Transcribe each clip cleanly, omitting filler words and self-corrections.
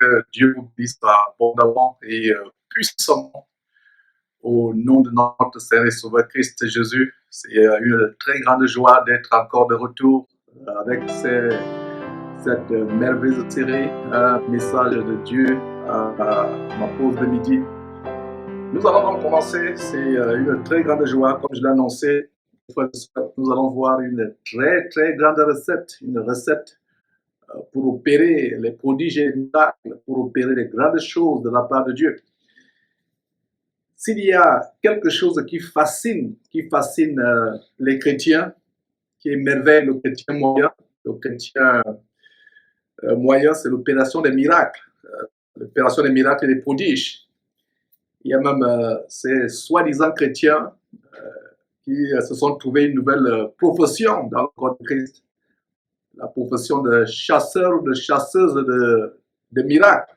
Que Dieu vous bénisse abondamment et puissamment au nom de notre Seigneur et Sauveur Christ Jésus. C'est une très grande joie d'être encore de retour avec cette merveilleuse série, un message de Dieu à ma pause de midi. Nous allons donc commencer, c'est une très grande joie, comme je l'ai annoncé. Nous allons voir une très grande recette, une recette pour opérer les prodiges et les miracles, pour opérer les grandes choses de la part de Dieu. S'il y a quelque chose qui fascine les chrétiens, qui émerveille le chrétien moyen, c'est l'opération des miracles, l'opération des miracles et des prodiges. Il y a même ces soi-disant chrétiens qui se sont trouvés une nouvelle profession dans le corps de Christ, la profession de chasseur ou de chasseuse de miracles.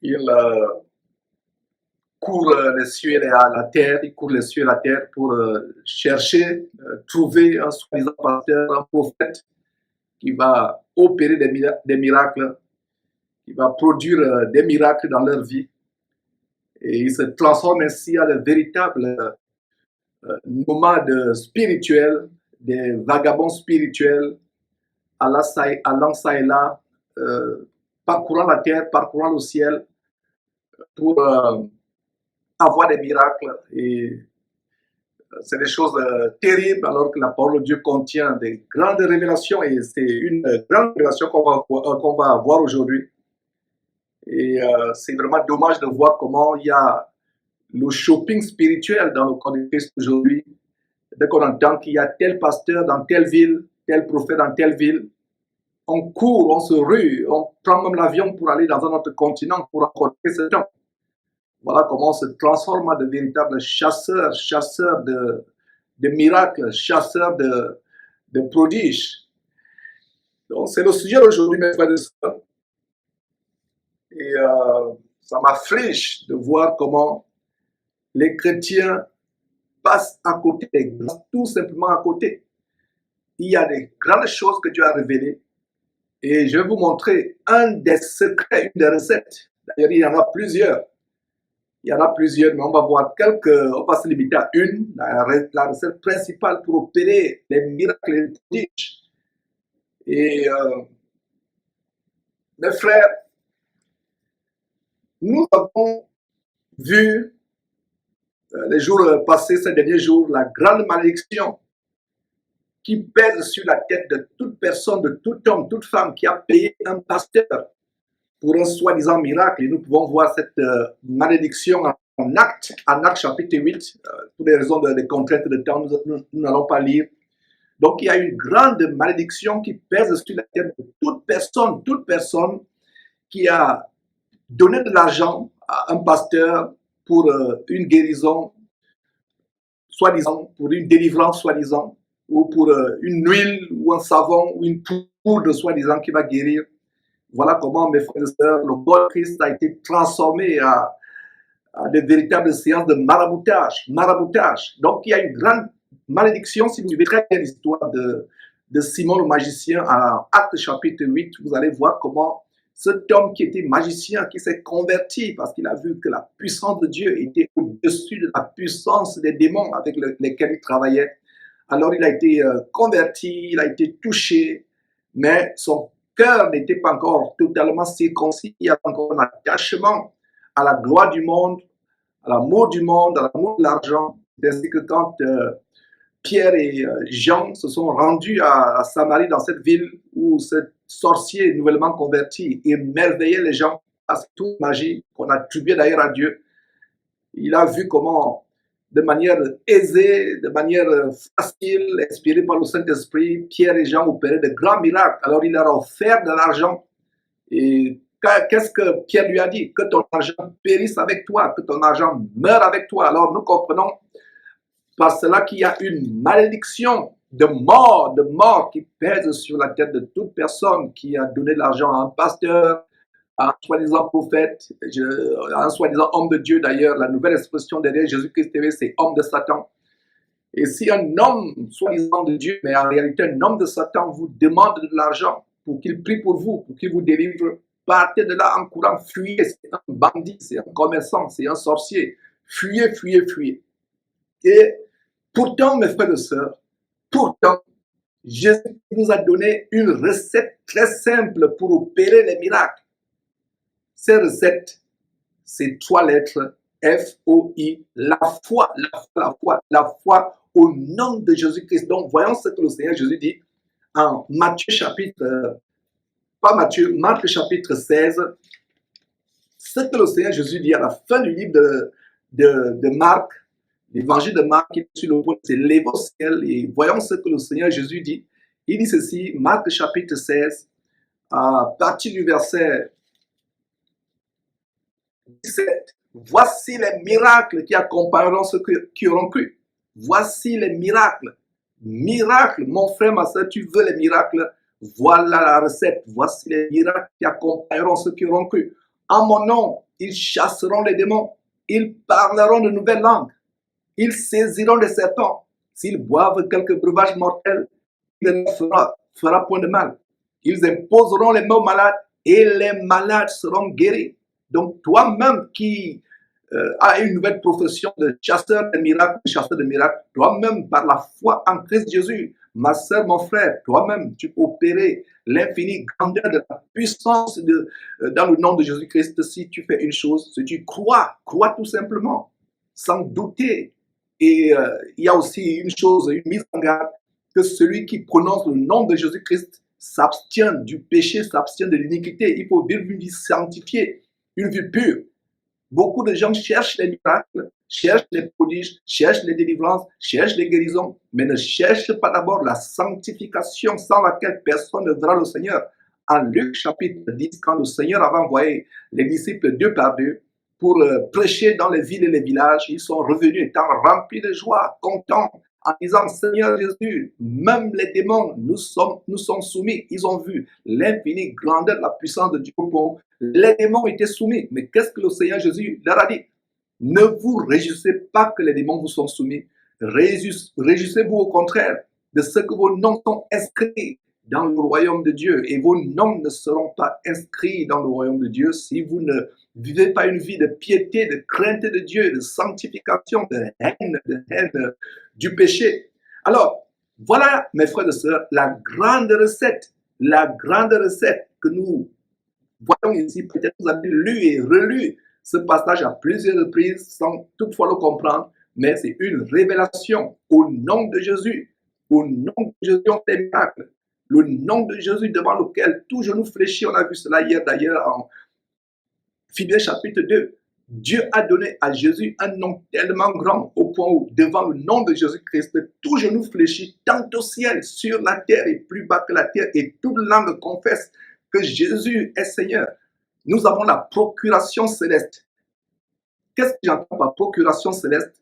Ils courent les cieux et la terre, pour chercher, trouver un soi-disant pasteur, un prophète qui va opérer des miracles, qui va produire des miracles dans leur vie. Et ils se transforment ainsi en de véritables nomades spirituels, des vagabonds spirituels, allant ça et là, parcourant la terre, parcourant le ciel, pour avoir des miracles. Et c'est des choses terribles, alors que la parole de Dieu contient des grandes révélations, et c'est une grande révélation qu'on va avoir aujourd'hui. Et c'est vraiment dommage de voir comment il y a le shopping spirituel dans le corps de Christ aujourd'hui. Dès qu'on entend qu'il y a tel pasteur dans telle ville, tel prophète dans telle ville, on court, on se rue, on prend même l'avion pour aller dans un autre continent pour rencontrer cet homme. Voilà comment on se transforme en de véritables chasseurs de miracles, chasseurs de prodiges. Donc c'est le sujet d'aujourd'hui, mes frères et sœurs. Et ça m'afflige de voir comment les chrétiens passent à côté des grâces, tout simplement à côté. Il y a des grandes choses que Dieu a révélées. Et je vais vous montrer un des secrets, une des recettes. D'ailleurs, il y en a plusieurs. Il y en a plusieurs, mais on va voir quelques, on va se limiter à une, la recette principale pour opérer les miracles et les prodiges. Et mes frères, nous avons vu les jours passés, ces derniers jours, la grande malédiction qui pèse sur la tête de toute personne, de tout homme, toute femme qui a payé un pasteur pour un soi-disant miracle. Et nous pouvons voir cette malédiction en acte chapitre 8. Pour des raisons de contraintes de temps, nous n'allons pas lire. Donc il y a une grande malédiction qui pèse sur la tête de toute personne qui a donné de l'argent à un pasteur pour une guérison, soi-disant, pour une délivrance, soi-disant, ou pour une huile, ou un savon, ou une poudre, soi-disant, qui va guérir. Voilà comment, mes frères et sœurs, le corps de Christ a été transformé à de véritables séances de maraboutage. Donc, il y a une grande malédiction. Si vous suivez très bien l'histoire de Simon le magicien en Actes chapitre 8, vous allez voir comment cet homme qui était magicien, qui s'est converti parce qu'il a vu que la puissance de Dieu était au-dessus de la puissance des démons avec lesquels il travaillait. Alors, il a été converti, il a été touché, mais son cœur n'était pas encore totalement circoncis. Il y avait encore un attachement à la gloire du monde, à l'amour du monde, à l'amour de l'argent. C'est ainsi que quand Pierre et Jean se sont rendus à Samarie, dans cette ville où ce sorcier nouvellement converti émerveillait les gens à toute magie qu'on attribuait d'ailleurs à Dieu. Il a vu comment, de manière aisée, de manière facile, inspirée par le Saint-Esprit, Pierre et Jean opéraient de grands miracles. Alors il leur a offert de l'argent. Et qu'est-ce que Pierre lui a dit? Que ton argent périsse avec toi, que ton argent meure avec toi. Alors nous comprenons par cela qu'il y a une malédiction de mort qui pèse sur la tête de toute personne qui a donné de l'argent à un pasteur, à un soi-disant prophète, à un soi-disant homme de Dieu. D'ailleurs, la nouvelle expression derrière Jésus-Christ TV, c'est homme de Satan. Et si un homme soi-disant de Dieu, mais en réalité un homme de Satan, vous demande de l'argent pour qu'il prie pour vous, pour qu'il vous délivre, partez de là en courant, fuyez, c'est un bandit, c'est un commerçant, c'est un sorcier. Fuyez, fuyez, fuyez. Et pourtant, mes frères et sœurs, pourtant, Jésus nous a donné une recette très simple pour opérer les miracles. Cette recette, c'est 3 lettres, F-O-I, la foi, la foi, la foi, la foi au nom de Jésus-Christ. Donc, voyons ce que le Seigneur Jésus dit en Matthieu chapitre, pas Matthieu, Marc chapitre 16. Ce que le Seigneur Jésus dit à la fin du livre de Marc, l'évangile de Marc, qui est sur le point de s'élever au ciel, et voyons ce que le Seigneur Jésus dit. Il dit ceci, Marc chapitre 16, à partir du verset 17. Voici les miracles qui accompagneront ceux qui auront cru. Voici les miracles. Miracles, mon frère, ma soeur, tu veux les miracles? Voilà la recette. Voici les miracles qui accompagneront ceux qui auront cru. En mon nom, ils chasseront les démons. Ils parleront de nouvelles langues. Ils saisiront des serpents. S'ils boivent quelques breuvages mortels, il ne fera point de mal. Ils imposeront les mains aux malades et les malades seront guéris. Donc, toi-même qui as une nouvelle profession de chasseur de miracles, toi-même par la foi en Christ Jésus, ma soeur, mon frère, toi-même, tu peux opérer l'infinie grandeur de la puissance dans le nom de Jésus-Christ si tu fais une chose, si tu crois tout simplement, sans douter. Et il y a aussi une chose, une mise en garde, que celui qui prononce le nom de Jésus-Christ s'abstient du péché, s'abstient de l'iniquité. Il faut vivre une vie sanctifiée, une vie pure. Beaucoup de gens cherchent les miracles, cherchent les prodiges, cherchent les délivrances, cherchent les guérisons, mais ne cherchent pas d'abord la sanctification sans laquelle personne ne verra le Seigneur. En Luc chapitre 10, quand le Seigneur avait envoyé les disciples 2 par 2 pour prêcher dans les villes et les villages, ils sont revenus étant remplis de joie, contents, en disant, Seigneur Jésus, même les démons nous sont soumis. Ils ont vu l'infinie grandeur de la puissance de Dieu. Les démons étaient soumis. Mais qu'est-ce que le Seigneur Jésus leur a dit? Ne vous réjouissez pas que les démons vous sont soumis. Réjouissez-vous au contraire de ce que vos noms sont inscrits dans le royaume de Dieu. Et vos noms ne seront pas inscrits dans le royaume de Dieu si vous ne vivez pas une vie de piété, de crainte de Dieu, de sanctification, de haine du péché. Alors, voilà, mes frères et sœurs, la grande recette que nous voyons ici. Peut-être vous avez lu et relu ce passage à plusieurs reprises sans toutefois le comprendre, mais c'est une révélation au nom de Jésus. Au nom de Jésus, on fait miracle. Le nom de Jésus devant lequel tout genou fléchit, on a vu cela hier d'ailleurs en Philippiens chapitre 2. Dieu a donné à Jésus un nom tellement grand au point où, devant le nom de Jésus-Christ, tout genou fléchit, tant au ciel, sur la terre et plus bas que la terre, et toute langue confesse que Jésus est Seigneur. Nous avons la procuration céleste. Qu'est-ce que j'entends par procuration céleste?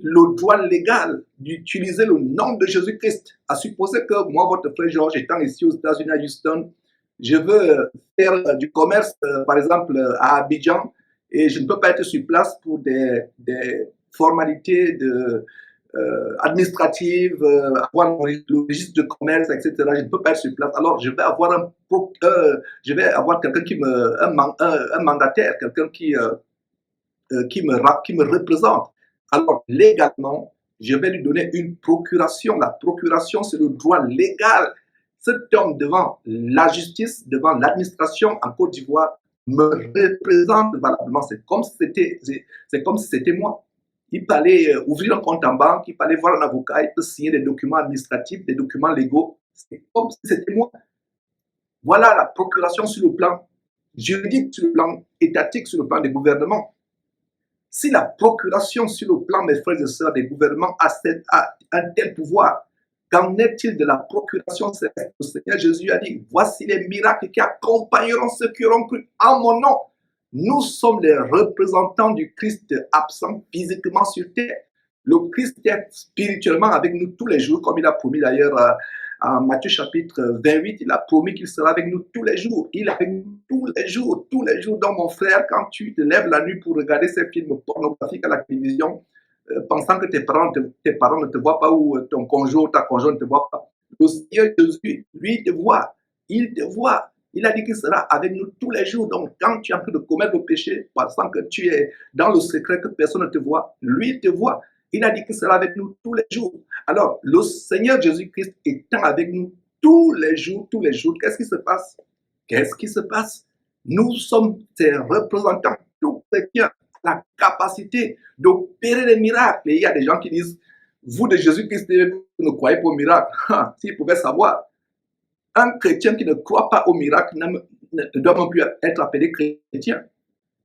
Le droit légal d'utiliser le nom de Jésus-Christ. À supposer que moi, votre frère Georges, étant ici aux États-Unis à Houston, je veux faire du commerce, par exemple, à Abidjan, et je ne peux pas être sur place pour des formalités administratives, avoir le registre de commerce, etc. Je ne peux pas être sur place. Alors, je vais avoir quelqu'un qui un mandataire, quelqu'un qui me représente. Alors, légalement, je vais lui donner une procuration. La procuration, c'est le droit légal. Cet homme devant la justice, devant l'administration en Côte d'Ivoire, me représente valablement. C'est comme si c'était moi. Il peut aller ouvrir un compte en banque, il peut aller voir un avocat, il peut signer des documents administratifs, des documents légaux. C'est comme si c'était moi. Voilà la procuration sur le plan juridique, sur le plan étatique, sur le plan des gouvernements. Si la procuration sur le plan, mes frères et sœurs, des gouvernements a un tel pouvoir, qu'en est-il de la procuration céleste? Le Seigneur Jésus a dit, voici les miracles qui accompagneront ceux qui auront cru en mon nom. Nous sommes les représentants du Christ absent physiquement sur terre. Le Christ est spirituellement avec nous tous les jours, comme il a promis d'ailleurs en Matthieu chapitre 28, il a promis qu'il sera avec nous tous les jours. Il est avec nous tous les jours. Donc mon frère, quand tu te lèves la nuit pour regarder ces films pornographiques à la télévision, pensant que tes parents ne te voient pas ou ton conjoint ou ta conjointe ne te voit pas, le Seigneur Jésus, lui, te voit. Il te voit. Il a dit qu'il sera avec nous tous les jours. Donc, quand tu es en train de commettre le péché, pensant que tu es dans le secret, que personne ne te voit, lui te voit. Il a dit qu'il sera avec nous tous les jours. Alors, le Seigneur Jésus-Christ étant avec nous tous les jours, qu'est-ce qui se passe? Qu'est-ce qui se passe? Nous sommes ses représentants, tout chrétien, la capacité d'opérer des miracles. Et il y a des gens qui disent, vous de Jésus-Christ, vous ne croyez pas aux miracles. S'ils pouvaient savoir, un chrétien qui ne croit pas au miracle ne doit même plus être appelé chrétien.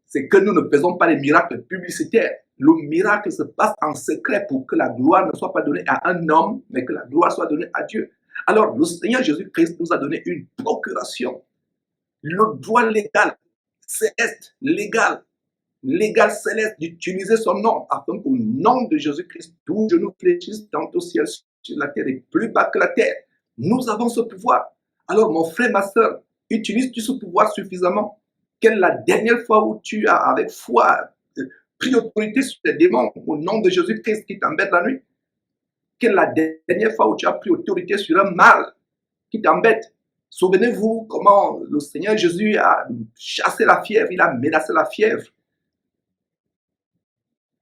C'est que nous ne faisons pas les miracles publicitaires. Le miracle se passe en secret pour que la gloire ne soit pas donnée à un homme, mais que la gloire soit donnée à Dieu. Alors, le Seigneur Jésus-Christ nous a donné une procuration, le droit légal, céleste, légal céleste, d'utiliser son nom, afin qu'au nom de Jésus-Christ, tout genou fléchisse tant au ciel, sur la terre et plus bas que la terre. Nous avons ce pouvoir. Alors, mon frère, ma soeur, utilises-tu ce pouvoir suffisamment? Quelle est la dernière fois où tu as, avec foi, pris autorité sur les démons au nom de Jésus-Christ qui t'embête la nuit? Quelle est la dernière fois où tu as pris autorité sur un mal qui t'embête? Souvenez-vous comment le Seigneur Jésus a chassé la fièvre, il a menacé la fièvre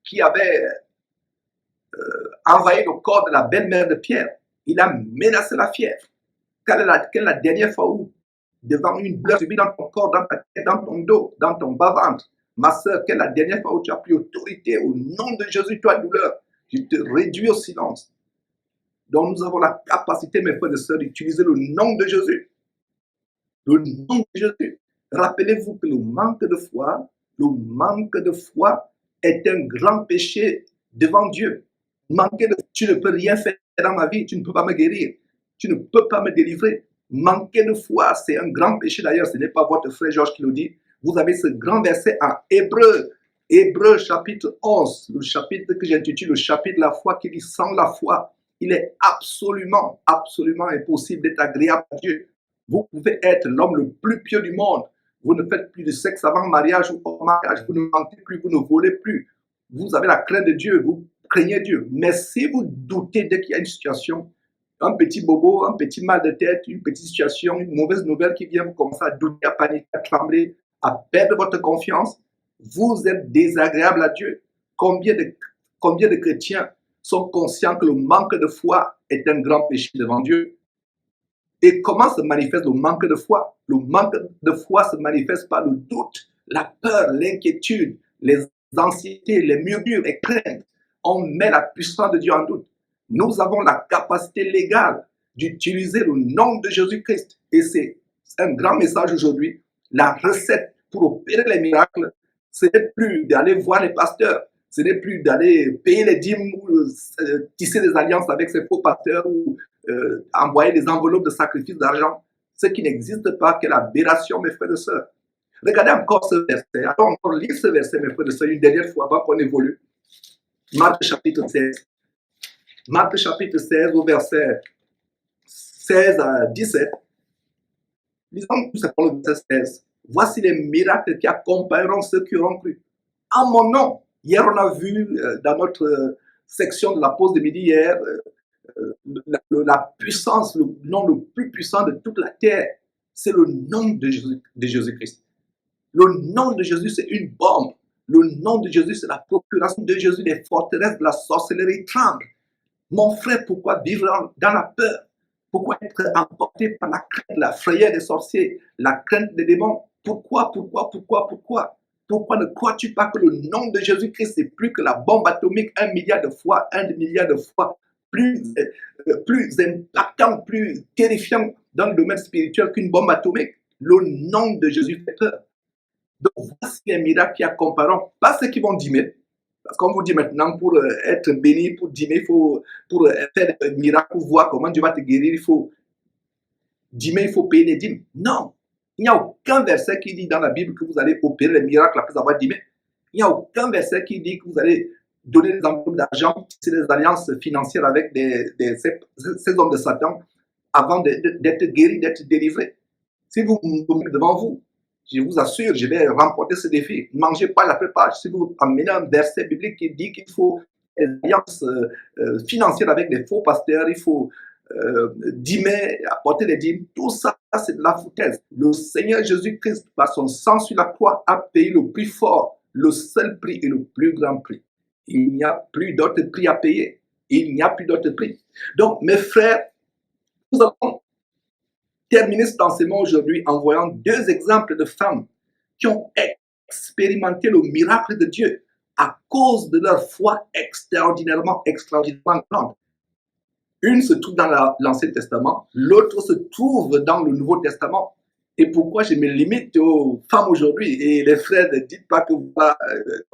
qui avait envahi le corps de la belle-mère de Pierre. Il a menacé la fièvre. Quelle est la dernière fois où, devant une douleur subie dans ton corps, dans ta tête, dans ton dos, dans ton bas-ventre, ma soeur, quelle est la dernière fois où tu as pris autorité au nom de Jésus, toi, douleur? Je te réduis au silence. Donc nous avons la capacité, mes frères et sœurs, d'utiliser le nom de Jésus. Le nom de Jésus. Rappelez-vous que le manque de foi est un grand péché devant Dieu. Tu ne peux rien faire dans ma vie, tu ne peux pas me guérir, tu ne peux pas me délivrer. Manquer de foi, c'est un grand péché d'ailleurs, ce n'est pas votre frère Georges qui le dit. Vous avez ce grand verset en Hébreux chapitre 11, le chapitre que j'intitule le chapitre de la foi, qui dit sans la foi, il est absolument impossible d'être agréable à Dieu. Vous pouvez être l'homme le plus pieux du monde. Vous ne faites plus de sexe avant mariage ou hors mariage. Vous ne mentez plus, vous ne volez plus. Vous avez la crainte de Dieu, vous craignez Dieu. Mais si vous doutez dès qu'il y a une situation, un petit bobo, un petit mal de tête, une petite situation, une mauvaise nouvelle qui vient, vous commencez à douter, à paniquer, à trembler, à perdre votre confiance, vous êtes désagréable à Dieu. Combien de chrétiens sont conscients que le manque de foi est un grand péché devant Dieu? Et comment se manifeste le manque de foi? Le manque de foi se manifeste par le doute, la peur, l'inquiétude, les anxiétés, les murmures, les craintes. On met la puissance de Dieu en doute. Nous avons la capacité légale d'utiliser le nom de Jésus-Christ. Et c'est un grand message aujourd'hui. La recette pour opérer les miracles, ce n'est plus d'aller voir les pasteurs, ce n'est plus d'aller payer les dîmes ou tisser des alliances avec ces faux pasteurs ou envoyer des enveloppes de sacrifice d'argent. Ce qui n'existe pas, quelle aberration, mes frères et sœurs. Regardez encore ce verset. Alors, on lit ce verset, mes frères et sœurs, une dernière fois avant qu'on évolue. Marc chapitre 16. Marc chapitre 16 au verset 16 à 17. Lisons tout simplement le verset 16. Voici les miracles qui accompagneront ceux qui auront cru. En mon nom. Hier, on a vu dans notre section de la pause de midi hier, la puissance, le nom le plus puissant de toute la terre, c'est le nom de Jésus-Christ. Le nom de Jésus, c'est une bombe. Le nom de Jésus, c'est la procuration de Jésus. Les forteresses de la sorcellerie tremblent. Mon frère, pourquoi vivre dans la peur? Pourquoi être emporté par la crainte, la frayeur des sorciers, la crainte des démons? Pourquoi ne crois-tu pas que le nom de Jésus-Christ, c'est plus que la bombe atomique, 1 milliard de fois, 1 milliard de fois plus impactant, plus terrifiant dans le domaine spirituel qu'une bombe atomique? Le nom de Jésus fait peur. Donc, voici les miracles qui accompagneront, pas ceux qui vont dîmer. Parce qu'on vous dit maintenant, pour être béni, pour dîmer, pour faire des miracles, pour voir comment Dieu va te guérir, il faut dîmer, il faut payer les dîmes. Non, il n'y a aucun verset qui dit dans la Bible que vous allez opérer les miracles après avoir dîmé. Il n'y a aucun verset qui dit que vous allez donner des enveloppes d'argent, c'est des alliances financières avec ces hommes de Satan avant d'être guéri, d'être délivré. Si vous me mettez devant vous, je vous assure, je vais remporter ce défi. Ne mangez pas la préparation. Si vous amenez un verset biblique qui dit qu'il faut des alliances financières avec des faux pasteurs, il faut dîmer, apporter les dîmes, tout ça, c'est de la foutaise. Le Seigneur Jésus-Christ, par son sang sur la croix, a payé le prix fort, le seul prix et le plus grand prix. Il n'y a plus d'autre prix à payer. Il n'y a plus d'autre prix. Donc, mes frères, nous allons terminer cet enseignement aujourd'hui en voyant deux exemples de femmes qui ont expérimenté le miracle de Dieu à cause de leur foi extraordinairement grande. Une se trouve dans l'Ancien Testament, l'autre se trouve dans le Nouveau Testament. Et pourquoi je me limite aux femmes aujourd'hui? Et les frères, ne dites pas que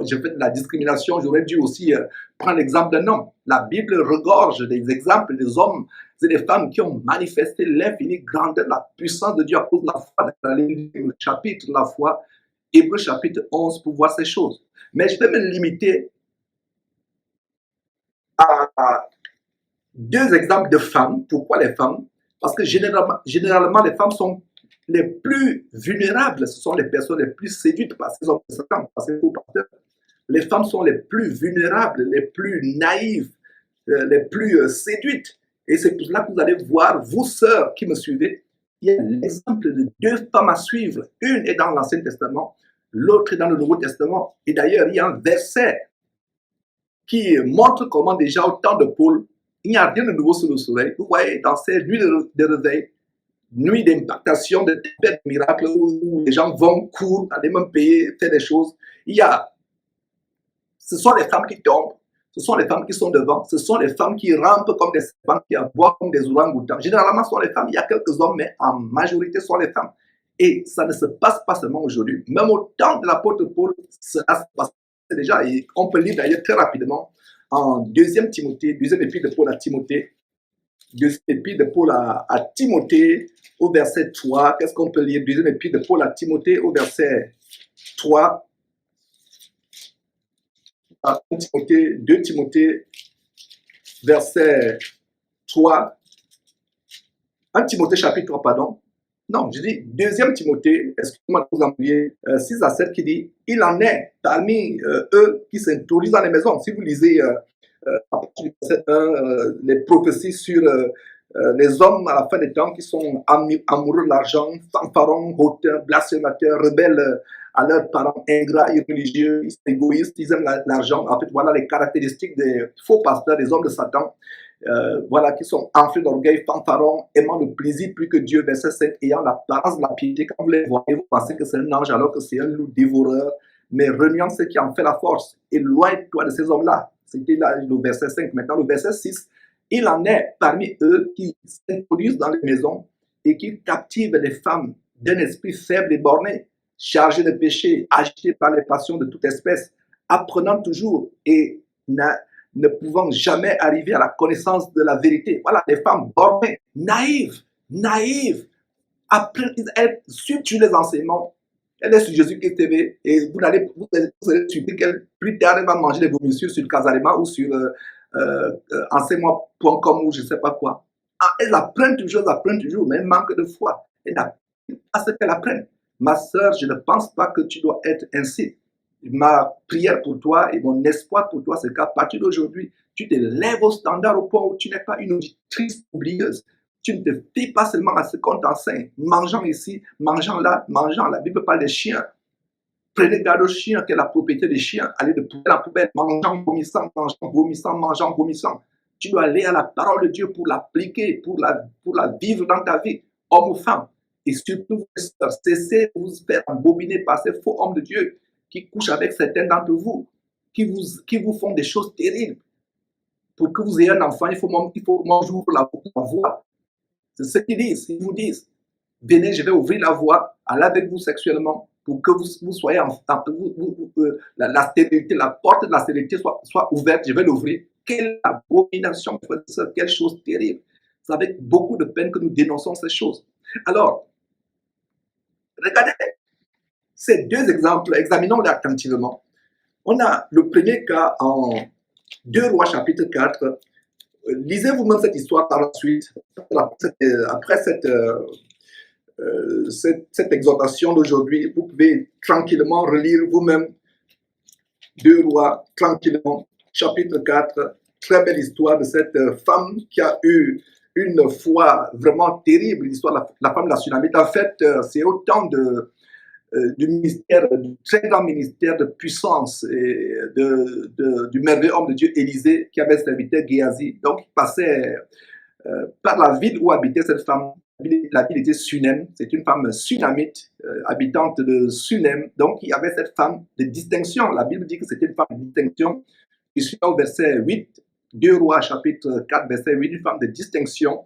je fais de la discrimination, j'aurais dû aussi prendre l'exemple d'un homme. La Bible regorge des exemples des hommes et des femmes qui ont manifesté l'infinie grandeur, la puissance de Dieu à cause de la foi. Dans le chapitre de la foi, Hébreux chapitre 11, pour voir ces choses. Mais je vais me limiter à deux exemples de femmes. Pourquoi les femmes? Parce que généralement, les femmes sont les plus vulnérables. Ce sont les personnes les plus séduites par ces hommes de Satan, par ces faux pasteurs. Les femmes sont les plus vulnérables, les plus naïves, les plus séduites. Et c'est pour cela que vous allez voir, vous sœurs qui me suivez, il y a l'exemple de deux femmes à suivre. Une est dans l'Ancien Testament, l'autre est dans le Nouveau Testament. Et d'ailleurs, il y a un verset qui montre comment déjà au temps de Paul, il n'y a rien de nouveau sous le soleil. Vous voyez, dans ces nuits de réveil, nuits d'impactation, de tempêtes, de miracles, où les gens vont, courent, aller même payer, faire des choses. Ce sont les femmes qui tombent, ce sont les femmes qui sont devant, ce sont les femmes qui rampent comme des serpents, qui aboient comme des ourang-outans. Généralement, ce sont les femmes, il y a quelques hommes, mais en majorité, ce sont les femmes. Et ça ne se passe pas seulement aujourd'hui. Même au temps de l'apôtre Paul, cela se passe déjà. Et on peut lire d'ailleurs très rapidement en 2 Timothée, deuxième épître de Paul à Timothée, deuxième épître de Paul à Timothée, au verset 3. Qu'est-ce qu'on peut lire? Deuxième épître de Paul à Timothée, au verset 3. 2 Timothée, verset 3. 1 Timothée, chapitre 3, pardon. Non, je dis 2 Timothée, excusez-moi de vous envoyer 6 à 7 qui dit, il en est parmi eux qui s'introduisent dans les maisons. Si vous lisez les prophéties sur les hommes à la fin des temps qui sont amoureux de l'argent, fanfarons, hautains, blasphémateurs, rebelles à leurs parents, ingrats, irreligieux, égoïstes, ils aiment l'argent. En fait, voilà les caractéristiques des faux pasteurs, des hommes de Satan. Voilà, qui sont enflés d'orgueil, fanfarons, aimant le plaisir plus que Dieu, verset 7, ayant l'apparence de la piété. Quand vous les voyez, vous pensez que c'est un ange alors que c'est un loup dévoreur, mais reniant ce qui en fait la force. Éloigne-toi de ces hommes-là. C'était là le verset 5. Maintenant, le verset 6, il en est parmi eux qui s'introduisent dans les maisons et qui captivent les femmes d'un esprit faible et borné, chargé de péché, agité par les passions de toute espèce, apprenant toujours et ne pouvant jamais arriver à la connaissance de la vérité. Voilà, les femmes bornées, naïves. Après, elles suivent les enseignements. Elle est sur Jésus-Christ TV et vous allez suivre qu'elle, plus tard, elle va manger les vomissures sur Casarema ou sur enseigne-moi.com ou je ne sais pas quoi. Elles apprennent toujours, mais elles manquent de foi. Elles n'apprennent pas ce qu'elles apprennent. Ma sœur, je ne pense pas que tu dois être ainsi. Ma prière pour toi et mon espoir pour toi, c'est qu'à partir d'aujourd'hui, tu te lèves au standard au point où tu n'es pas une auditrice oublieuse. Tu ne te fies pas seulement à ce qu'on t'enseigne. Mangeant ici, mangeant là, mangeant. La Bible parle des chiens. Prenez garde aux chiens, qui est la propriété des chiens. Allez de poubelle en poubelle, mangeant, vomissant, mangeant, vomissant, mangeant, vomissant. Tu dois aller à la parole de Dieu pour l'appliquer, pour la vivre dans ta vie, homme ou femme. Et surtout, cessez de vous faire embobiner par ces faux hommes de Dieu qui couchent avec certains d'entre vous, qui vous font des choses terribles. Pour que vous ayez un enfant, il faut moi j'ouvre la voie. C'est ce qu'ils disent. Ils vous disent, venez, je vais ouvrir la voie, allez avec vous sexuellement, pour que vous soyez la stérilité, la porte de la stérilité soit ouverte, je vais l'ouvrir. Quelle abomination, quelle chose terrible. C'est avec beaucoup de peine que nous dénonçons ces choses. Alors, regardez ces deux exemples, examinons-les attentivement. On a le premier cas en 2 Rois chapitre 4. Lisez vous-même cette histoire par la suite. Après cette exhortation d'aujourd'hui, vous pouvez tranquillement relire vous-même 2 Rois, tranquillement, chapitre 4. Très belle histoire de cette femme qui a eu une foi vraiment terrible, l'histoire de la femme de la Sunamite. En fait, c'est autant du ministère, du très grand ministère de puissance et du merveilleux homme de Dieu Élisée qui avait serviteur Géasi. Donc, il passait par la ville où habitait cette femme. La ville était Sunem, c'est une femme sunamite, habitante de Sunem. Donc, il y avait cette femme de distinction. La Bible dit que c'était une femme de distinction. Je suis au verset 8, 2 Rois chapitre 4, verset 8, une femme de distinction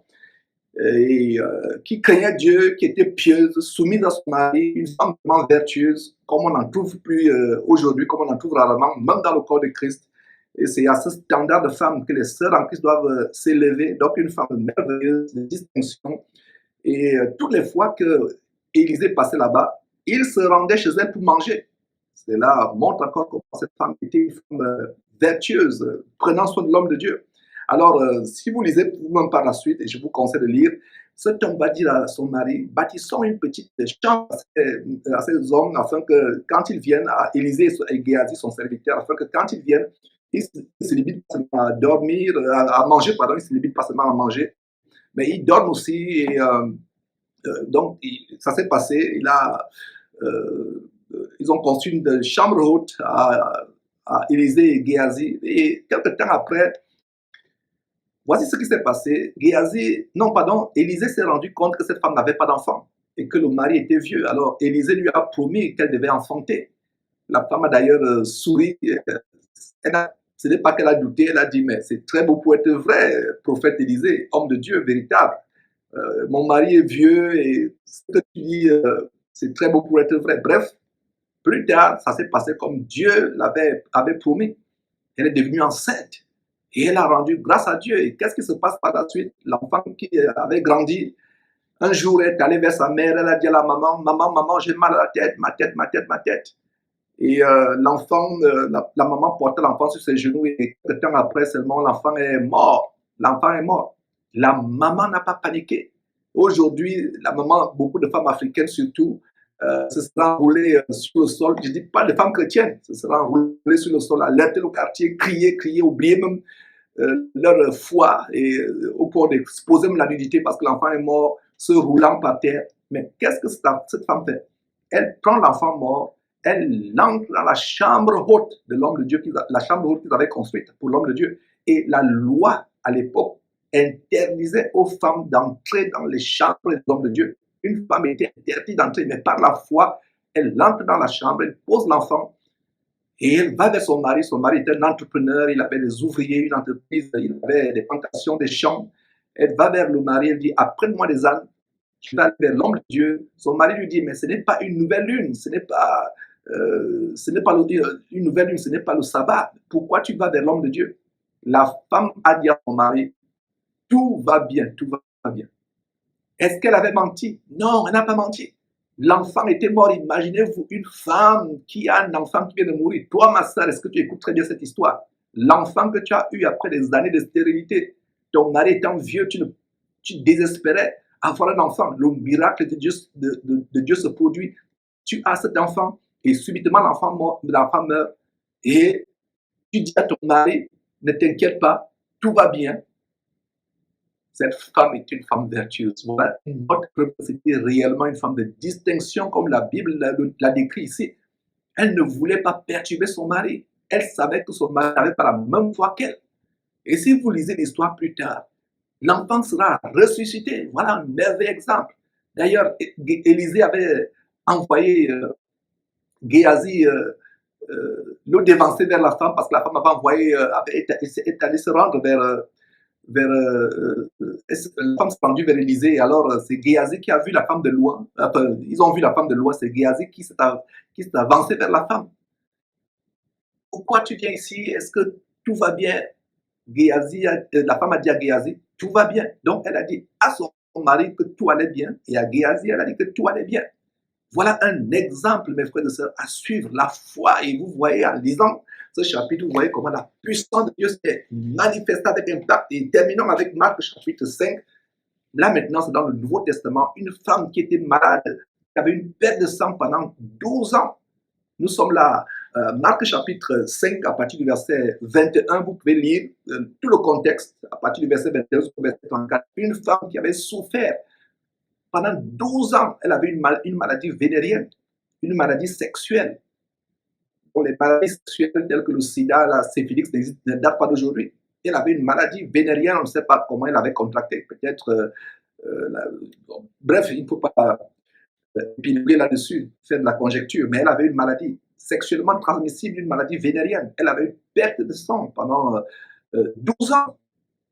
qui craignait Dieu, qui était pieuse, soumise à son mari, une femme vraiment vertueuse, comme on n'en trouve plus aujourd'hui, comme on en trouve rarement, même dans le corps de Christ. Et c'est à ce standard de femme que les sœurs en Christ doivent s'élever. Donc, une femme merveilleuse, de distinction. Et toutes les fois que Élisée passait là-bas, il se rendait chez elle pour manger. Cela montre encore comment cette femme était une femme vertueuse, prenant soin de l'homme de Dieu. Alors, si vous lisez vous-même par la suite, et je vous conseille de lire, cet homme va dire à son mari, bâtissons une petite chambre à ces hommes, afin que quand ils viennent, à Élisée et Géasi, son serviteur, afin que quand ils viennent, ils se limitent pas seulement à dormir, à manger, pardon, ils se limitent pas seulement à manger, mais ils dorment aussi. Et donc, ça s'est passé. Ils ont construit une chambre haute à Élisée et Géasi. Et quelques temps après, voici ce qui s'est passé. Élisée s'est rendu compte que cette femme n'avait pas d'enfant et que le mari était vieux. Alors, Élisée lui a promis qu'elle devait enfanter. La femme a d'ailleurs souri. Ce n'est pas qu'elle a douté, elle a dit, mais c'est très beau pour être vrai, prophète Élisée, homme de Dieu véritable. Mon mari est vieux et ce que tu dis, c'est très beau pour être vrai. Bref, plus tard, ça s'est passé comme Dieu avait promis. Elle est devenue enceinte et elle a rendu grâce à Dieu. Et qu'est-ce qui se passe par la suite? L'enfant qui avait grandi, un jour, elle est allée vers sa mère, elle a dit à la maman, maman, j'ai mal à la tête, ma tête. Et la maman portait l'enfant sur ses genoux et quelques temps après seulement, l'enfant est mort. L'enfant est mort. La maman n'a pas paniqué. Aujourd'hui, la maman, beaucoup de femmes africaines surtout, se sera enroulées sur le sol. Je ne dis pas de femmes chrétiennes, se sera enroulées sur le sol, alerter le quartier, crier, oublier même leur foi et au point d'exposer la nudité parce que l'enfant est mort, se roulant par terre. Mais qu'est-ce que cette femme fait? Elle prend l'enfant mort, elle entre dans la chambre haute de l'homme de Dieu, la chambre haute qu'ils avaient construite pour l'homme de Dieu. Et la loi, à l'époque, interdisait aux femmes d'entrer dans les chambres des hommes de Dieu. Une femme était interdite d'entrer, mais par la foi, elle entre dans la chambre, elle pose l'enfant, et elle va vers son mari. Son mari était un entrepreneur, il avait des ouvriers, une entreprise, il avait des plantations, des champs. Elle va vers le mari, elle dit, apprends-moi des ânes, je vais aller vers l'homme de Dieu. Son mari lui dit, mais ce n'est pas une nouvelle lune, ce n'est pas une nouvelle lune, ce n'est pas le sabbat. Pourquoi tu vas vers l'homme de Dieu? La femme a dit à son mari, tout va bien, tout va bien. Est-ce qu'elle avait menti? Non, elle n'a pas menti. L'enfant était mort. Imaginez-vous une femme qui a un enfant qui vient de mourir. Toi, ma soeur, est-ce que tu écoutes très bien cette histoire? L'enfant que tu as eu après des années de stérilité, ton mari étant vieux, tu désespérais avoir un enfant. Le miracle de Dieu se produit. Tu as cet enfant et subitement l'enfant meurt. Et tu dis à ton mari, ne t'inquiète pas, tout va bien. Cette femme est une femme vertueuse. Voilà une autre preuve que c'était réellement une femme de distinction, comme la Bible l'a décrit ici. Elle ne voulait pas perturber son mari. Elle savait que son mari n'avait pas la même foi qu'elle. Et si vous lisez l'histoire plus tard, l'enfant sera ressuscité. Voilà un merveilleux exemple. D'ailleurs, Élisée avait envoyé Géasi le dévancer vers la femme parce que la femme avait envoyé, est allée se rendre vers la femme s'est rendue vers Élisée. Et alors, c'est Géasi qui a vu la femme de loin. Enfin, ils ont vu la femme de loin. C'est Géasi qui s'est avancé vers la femme. Pourquoi tu viens ici? Est-ce que tout va bien? La femme a dit à Géasi, tout va bien. Donc, elle a dit à son mari que tout allait bien. Et à Géasi, elle a dit que tout allait bien. Voilà un exemple, mes frères et sœurs, à suivre la foi. Et vous voyez, en lisant ce chapitre, vous voyez comment la puissance de Dieu s'est manifestée avec impact. Et terminons avec Marc chapitre 5. Là, maintenant, c'est dans le Nouveau Testament. Une femme qui était malade, qui avait une perte de sang pendant 12 ans. Nous sommes là Marc chapitre 5, à partir du verset 21, vous pouvez lire tout le contexte, à partir du verset 21 au verset 34. Une femme qui avait souffert pendant 12 ans, elle avait une maladie vénérienne, une maladie sexuelle. Bon, les maladies sexuelles telles que le sida, la syphilis ne datent pas d'aujourd'hui. Elle avait une maladie vénérienne, on ne sait pas comment elle avait contracté, peut-être. Bref, il ne faut pas épiloguer là-dessus, faire de la conjecture, mais elle avait une maladie sexuellement transmissible, une maladie vénérienne. Elle avait une perte de sang pendant 12 ans.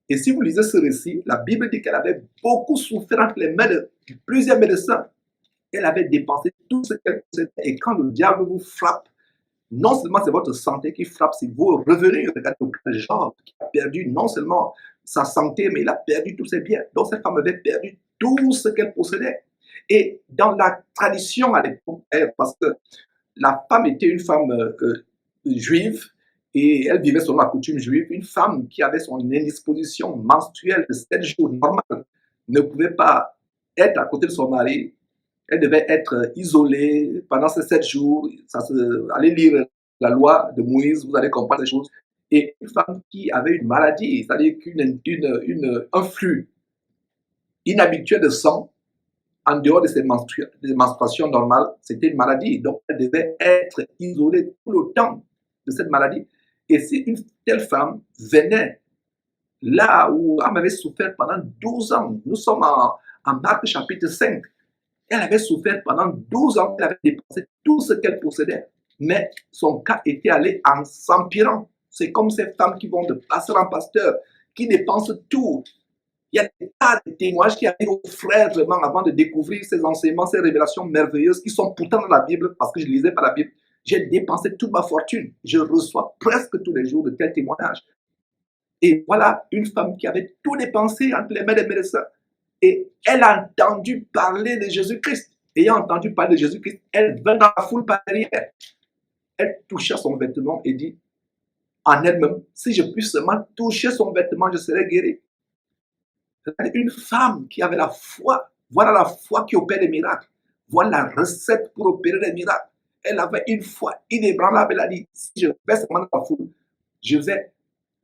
Et si vous lisez ce récit, la Bible dit qu'elle avait beaucoup souffert entre les mains de plusieurs médecins. Elle avait dépensé tout ce qu'elle possédait. Et quand le diable vous frappe, non seulement c'est votre santé qui frappe, c'est vos revenus. Regardez le genre qui a perdu non seulement sa santé, mais il a perdu tous ses biens. Donc cette femme avait perdu tout ce qu'elle possédait. Et dans la tradition à l'époque, parce que la femme était une femme juive, et elle vivait selon la coutume juive, une femme qui avait son indisposition menstruelle de 7 jours normale ne pouvait pas être à côté de son mari. Elle devait être isolée pendant ces 7 jours. Allez lire la loi de Moïse, vous allez comprendre ces choses. Et une femme qui avait une maladie, c'est-à-dire un flux inhabituel de sang, en dehors de ses menstruations normales, c'était une maladie. Donc, elle devait être isolée tout le temps de cette maladie. Et si une telle femme venait là où elle avait souffert pendant 12 ans, nous sommes en Marc chapitre 5, elle avait souffert pendant 12 ans, elle avait dépensé tout ce qu'elle possédait, mais son cas était allé en s'empirant. C'est comme ces femmes qui vont de pasteur en pasteur, qui dépensent tout. Il y a des tas de témoignages qui arrivent aux frères vraiment avant de découvrir ces enseignements, ces révélations merveilleuses qui sont pourtant dans la Bible, parce que je ne lisais pas la Bible. J'ai dépensé toute ma fortune. Je reçois presque tous les jours de tels témoignages. Et voilà une femme qui avait tout dépensé entre les mains des médecins. Et elle a entendu parler de Jésus-Christ. Ayant entendu parler de Jésus-Christ, elle vint dans la foule par derrière. Elle toucha son vêtement et dit en elle-même, si je puis seulement toucher son vêtement, je serai guéri. Une femme qui avait la foi. Voilà la foi qui opère des miracles. Voilà la recette pour opérer des miracles. Elle avait une foi inébranlable. Elle a dit, si je vais seulement dans la foule, je vais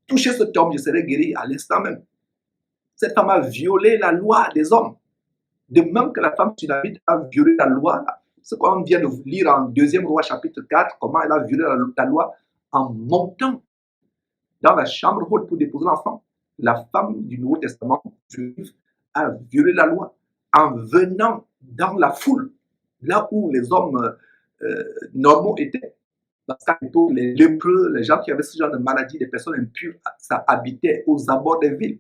toucher cet homme, je serai guéri à l'instant même. Cette femme a violé la loi des hommes. De même que la femme sunamite a violé la loi, ce qu'on vient de lire en 2e Roi chapitre 4, comment elle a violé la loi en montant dans la chambre haute pour déposer l'enfant. La femme du Nouveau Testament juive a violé la loi en venant dans la foule, là où les hommes normaux étaient. Parce qu'à l'époque, les lépreux, les gens qui avaient ce genre de maladie, les personnes impures, ça habitait aux abords des villes.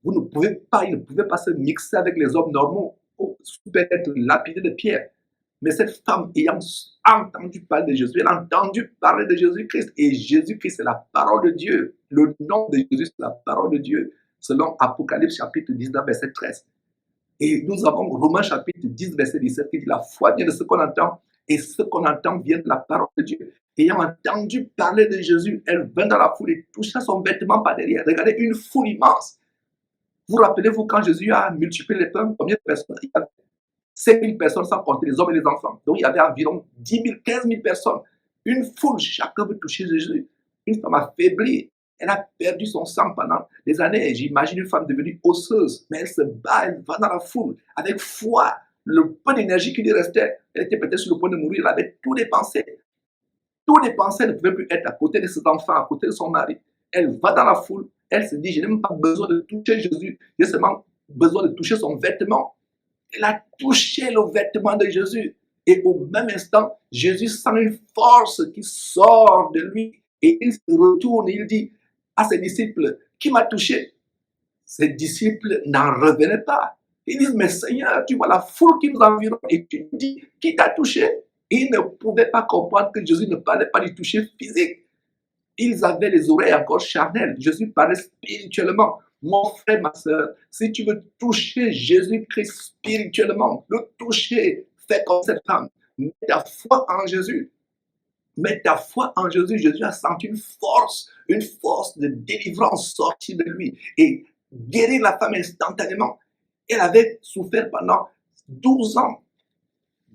Vous ne pouvez pas, ils ne pouvaient pas se mixer avec les hommes normaux, peut-être lapidés de pierre. Mais cette femme, ayant entendu parler de Jésus, elle a entendu parler de Jésus-Christ. Et Jésus-Christ, c'est la parole de Dieu. Le nom de Jésus, c'est la parole de Dieu, selon Apocalypse chapitre 19, verset 13. Et nous avons Romains chapitre 10, verset 17, qui dit la foi vient de ce qu'on entend, et ce qu'on entend vient de la parole de Dieu. Ayant entendu parler de Jésus, elle vint dans la foule et toucha son vêtement par derrière. Regardez, une foule immense. Vous rappelez-vous quand Jésus a multiplié les pains, combien de personnes? Il y avait 5 000 personnes sans compter les hommes et les enfants. Donc il y avait environ 10 000, 15 000 personnes. Une foule, chacun veut toucher Jésus. Une femme affaiblie, elle a perdu son sang pendant des années. J'imagine une femme devenue osseuse, mais elle se bat, elle va dans la foule avec foi. Le peu d'énergie qui lui restait, elle était peut-être sur le point de mourir, elle avait tout dépensé. Tout dépensé, elle ne pouvait plus être à côté de ses enfants, à côté de son mari. Elle va dans la foule, elle se dit, je n'ai même pas besoin de toucher Jésus, j'ai seulement besoin de toucher son vêtement. Elle a touché le vêtement de Jésus. Et au même instant, Jésus sent une force qui sort de lui. Et il se retourne et il dit à ses disciples, qui m'a touché? Ses disciples n'en revenaient pas. Ils disent, mais Seigneur, tu vois la foule qui nous environne et tu nous dis, qui t'a touché? Ils ne pouvaient pas comprendre que Jésus ne parlait pas du toucher physique. Ils avaient les oreilles encore charnelles. Jésus parlait spirituellement. Mon frère, ma soeur, si tu veux toucher Jésus-Christ spirituellement, le toucher, fais comme cette femme. Mets ta foi en Jésus. Mets ta foi en Jésus. Jésus a senti une force de délivrance sortir de lui et guérir la femme instantanément. Elle avait souffert pendant 12 ans.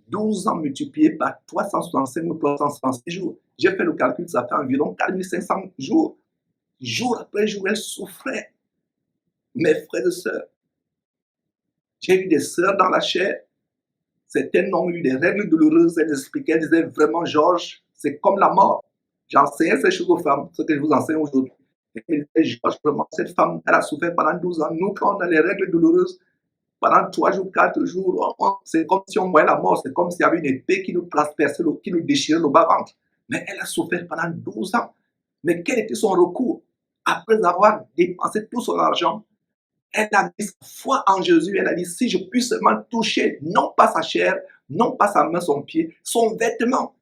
12 ans multipliés par 365 ou 366 jours. J'ai fait le calcul, ça fait environ 4500 jours. Jour après jour, elle souffrait. Mes frères et sœurs, j'ai eu des sœurs dans la chair. Certaines ont eu des règles douloureuses. Elles expliquaient, elles disaient vraiment, Georges, c'est comme la mort. J'enseignais ces choses aux femmes, ce que je vous enseigne aujourd'hui. Elles me disaient, Georges, vraiment, cette femme, elle a souffert pendant 12 ans. Nous, quand on a les règles douloureuses, pendant 3 jours, 4 jours, c'est comme si on voyait la mort. C'est comme s'il y avait une épée qui nous transperçait, qui nous déchirait le bas-ventre. Mais elle a souffert pendant 12 ans. Mais quel était son recours? Après avoir dépensé tout son argent, elle a mis sa foi en Jésus. Elle a dit, si je puis seulement toucher, non pas sa chair, non pas sa main, son pied, son vêtement.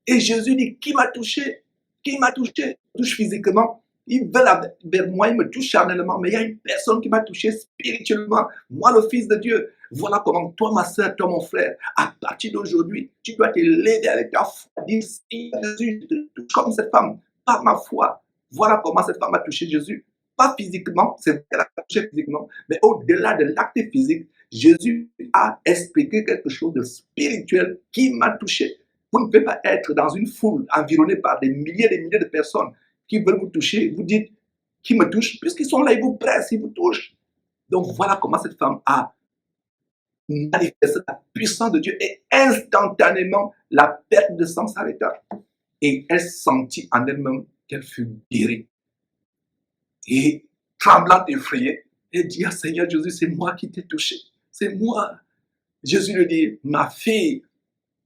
Et Jésus dit, qui m'a touché? Qui m'a touché? Il touche physiquement. Il veut vers moi, il me touche charnellement. Mais il y a une personne qui m'a touché spirituellement. Moi, le Fils de Dieu. Voilà comment toi, ma soeur, toi, mon frère, à partir d'aujourd'hui, tu dois te lever avec ta foi. Dire, si Jésus, je te touche comme cette femme, par ma foi. Voilà comment cette femme a touché Jésus. Pas physiquement, c'est vrai qu'elle a touché physiquement, mais au-delà de l'acte physique, Jésus a expliqué quelque chose de spirituel qui m'a touché. Vous ne pouvez pas être dans une foule environnée par des milliers et des milliers de personnes qui veulent vous toucher. Vous dites, qui me touche? Puisqu'ils sont là, ils vous pressent, ils vous touchent. Donc voilà comment cette femme a manifesté la puissance de Dieu et instantanément la perte de sang s'arrêta. Et elle sentit en elle-même qu'elle fut guérie. Et tremblante, effrayée, elle dit, ah, Seigneur Jésus, c'est moi qui t'ai touché. C'est moi. Jésus lui dit, ma fille,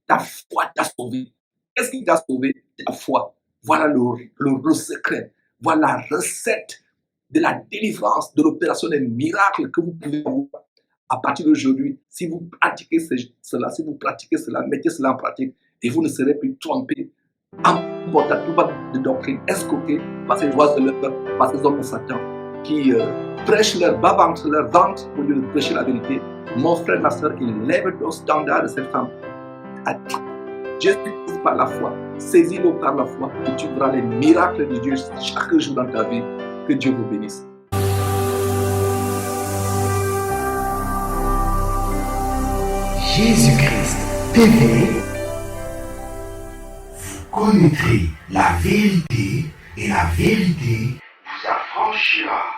ta foi t'a sauvée. Qu'est-ce qui t'a sauvé? Ta foi. Voilà le secret. Voilà la recette de la délivrance, de l'opération des miracles que vous pouvez avoir. À partir d'aujourd'hui, si vous pratiquez cela, mettez cela en pratique, et vous ne serez plus trompés, emportés tout bas de doctrine, escroqués par ces joies de l'heure, par ces hommes de Satan, qui prêchent leur bas-ventre, leur ventre, au lieu de prêcher la vérité. Mon frère, ma soeur, élève ton standard de cette femme. Jésus par la foi, saisis-le par la foi, et tu verras les miracles de Dieu chaque jour dans ta vie. Que Dieu vous bénisse. Jésus-Christ TV, vous connaîtrez la vérité et la vérité vous affranchira.